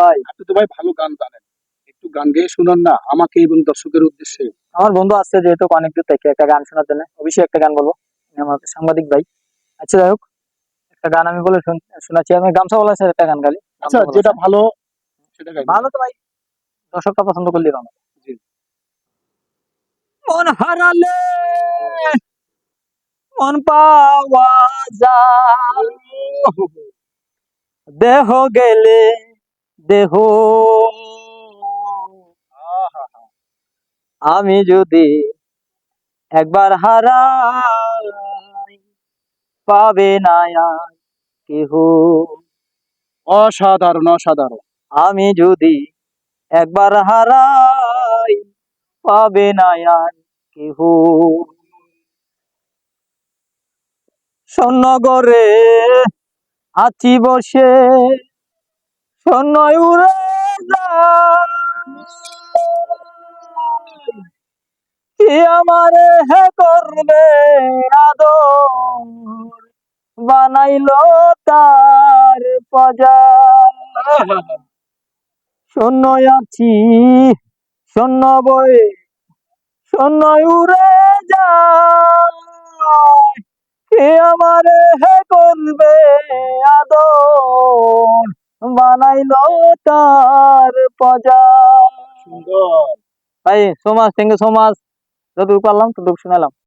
ভাই। আপনি তো ভাই ভালো গান জানেন, একটু গান গেয়ে শুনান না আমাকে এবং দর্শকের উদ্দেশ্যে। আমার বন্ধু আসছে যেহেতু অনেক দূর থেকে একটা গান শোনার জন্য, অবশ্যই একটা গান বলবো। উনি আমার সাংবাদিক ভাই। আচ্ছা যাই হোক, একটা গান আমি বলে শোনাচ্ছি। আমি গামছা বলা স্যার একটা গান গালি, আচ্ছা, গামছা বলা যেটা স্যার। ভালো সেটা গাইবেন। ভালো তো ভাই, দর্শকটা পছন্দ করলে ভালো। জি। মন হারালে মন পাওয়া যায়, দেহ গেলে দেহ। আহা, আমি যদি একবার হারাই, পাবে না আর কেহ। অসাধারণ অসাধারণ। আমি যদি একবার হারাই, পাবে না আর কেহ। স্বর্ণগরে আছি বসে, স্বর্ণ উড়ে যায়। কি আমারে হে করবে আদর, বানাইলো তার প্রজা। শূন্য আছি শূন্য বয়ে, শূন্য উড়ে যায়। কে আমারে হে করবে আদর, বানাইলো তার প্রজা। সুন্দর। ভাই so much, thank you so much. যতটুকু পারলাম ততটুকু শুনালাম।